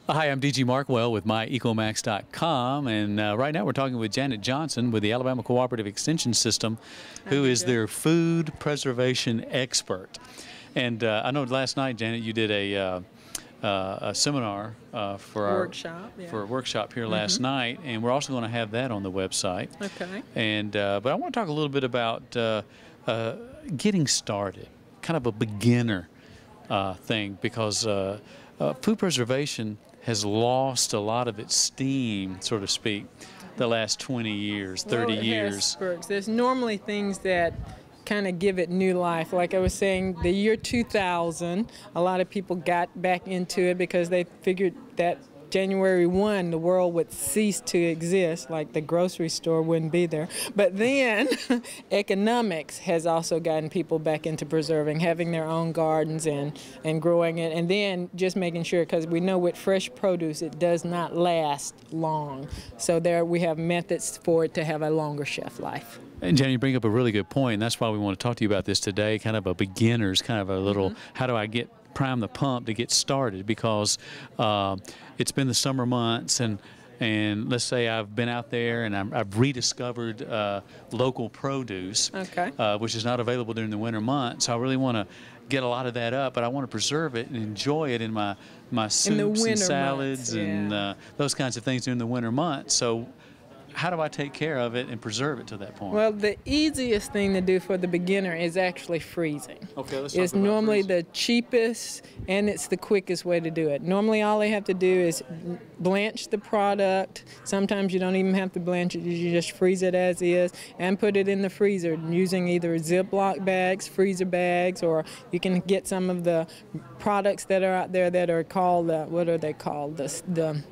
Hi, I'm DG Markwell with MyEcomax.com, and right now we're talking with Janet Johnson with the Alabama Cooperative Extension System, who is their food preservation expert. And I know last night, Janet, you did a seminar for our workshop here last night, and we're also going to have that on the website. Okay. And but I want to talk a little bit about getting started, kind of a beginner thing, because food preservation has lost a lot of its steam, so to speak, the last 20 years, 30 years. There's normally things that kind of give it new life. Like I was saying, the year 2000, a lot of people got back into it because they figured that January 1, the world would cease to exist, like the grocery store wouldn't be there. But then economics has also gotten people back into preserving, having their own gardens and growing it, and then just making sure, because we know with fresh produce it does not last long. So there we have methods for it to have a longer shelf life. And Jenny, you bring up a really good point, and that's why we want to talk to you about this today, kind of a beginner's, kind of a little, how do I prime the pump to get started, because it's been the summer months, and let's say I've been out there and I've rediscovered local produce, which is not available during the winter months. So I really want to get a lot of that up, but I want to preserve it and enjoy it in my soups and salads and those kinds of things during the winter months. So how do I take care of it and preserve it to that point? Well, the easiest thing to do for the beginner is actually freezing. Okay, let's talk It's about normally freezing. the cheapest and it's the quickest way to do it. Normally all they have to do is blanch the product. Sometimes you don't even have to blanch it, you just freeze it as is and put it in the freezer using either Ziploc bags, freezer bags, or you can get some of the products that are out there that are called, what are they called? The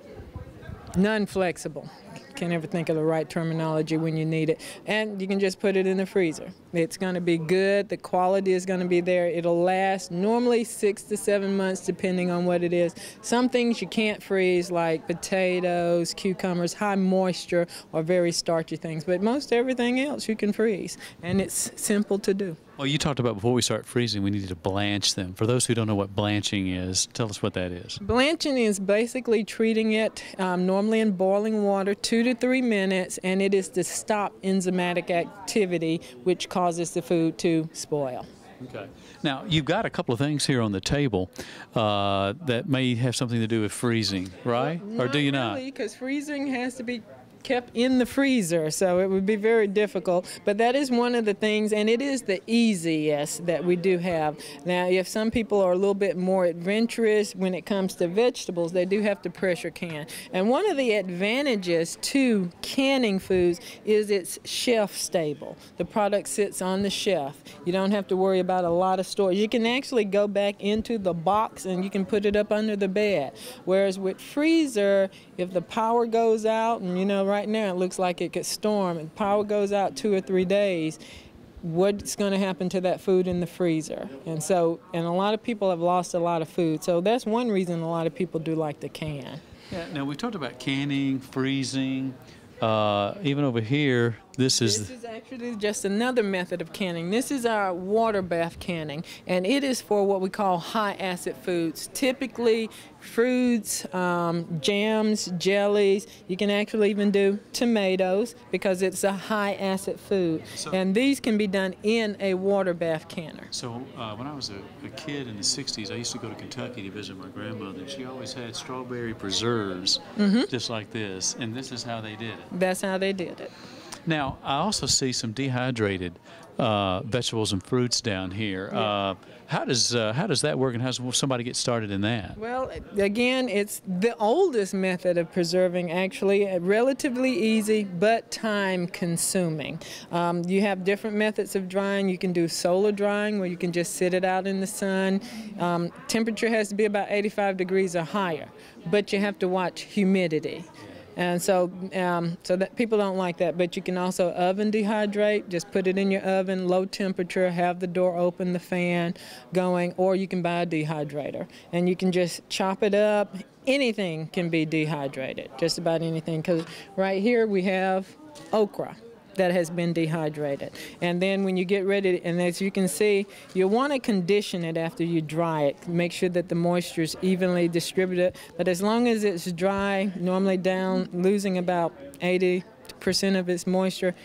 non-flexible. Can't ever think of the right terminology when you need it. And you can just put it in the freezer. It's going to be good. The quality is going to be there. It'll last normally 6 to 7 months depending on what it is. Some things you can't freeze, like potatoes, cucumbers, high moisture, or very starchy things. But most everything else you can freeze, and it's simple to do. Well, you talked about before we start freezing, we need to blanch them. For those who don't know what blanching is, tell us what that is. Blanching is basically treating it normally in boiling water 2 to 3 minutes, and it is to stop enzymatic activity which causes the food to spoil. Okay. Now, you've got a couple of things here on the table that may have something to do with freezing, right? Well, or do you not? Not really, because freezing has to be kept in the freezer, so it would be very difficult. But that is one of the things, and it is the easiest that we do have. Now, if some people are a little bit more adventurous when it comes to vegetables, they do have to pressure can. And one of the advantages to canning foods is it's shelf stable. The product sits on the shelf. You don't have to worry about a lot of storage. You can actually go back into the box and you can put it up under the bed. Whereas with freezer, if the power goes out, and you know, right now it looks like it could storm, and power goes out 2 or 3 days, what's going to happen to that food in the freezer? And a lot of people have lost a lot of food. So that's one reason a lot of people do like to can. Yeah. Now, we talked about canning, freezing. Even over here, this is actually just another method of canning. This is our water bath canning, and it is for what we call high acid foods. Typically fruits, jams, jellies. You can actually even do tomatoes because it's a high acid food. And these can be done in a water bath canner. So when I was a kid in the 60s, I used to go to Kentucky to visit my grandmother, and she always had strawberry preserves just like this, and this is how they did it. That's how they did it. Now, I also see some dehydrated vegetables and fruits down here. How does that work, and how does somebody get started in that? Well, again, it's the oldest method of preserving, actually, relatively easy but time consuming. You have different methods of drying. You can do solar drying, where you can just sit it out in the sun. Temperature has to be about 85 degrees or higher, but you have to watch humidity. And so that people don't like that, but you can also oven dehydrate. Just put it in your oven, low temperature, have the door open, the fan going, or you can buy a dehydrator. And you can just chop it up. Anything can be dehydrated, just about anything, because right here we have okra. that has been dehydrated. And then when you get ready, and as you can see, you'll want to condition it after you dry it. Make sure that the moisture is evenly distributed. But as long as it's dry, normally down, losing about 80% of its moisture,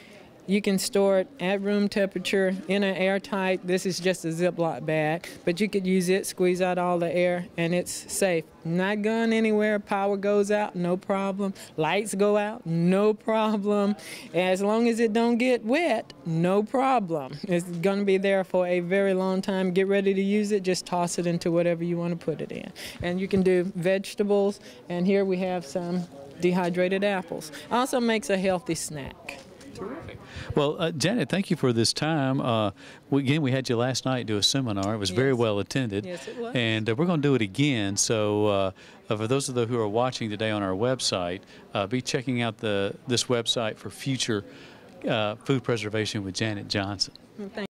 you can store it at room temperature in an airtight, this is just a Ziploc bag, but you could use it, squeeze out all the air, and it's safe. Not going anywhere. Power goes out, no problem. Lights go out, no problem. As long as it don't get wet, no problem. It's going to be there for a very long time. Get ready to use it, just toss it into whatever you want to put it in. And you can do vegetables, and here we have some dehydrated apples. Also makes a healthy snack. Terrific. Well, Janet, thank you for this time. Again, we had you last night do a seminar. It was very well attended. Yes, it was. And we're going to do it again. So for those of you who are watching today on our website, be checking out this website for future food preservation with Janet Johnson. Thank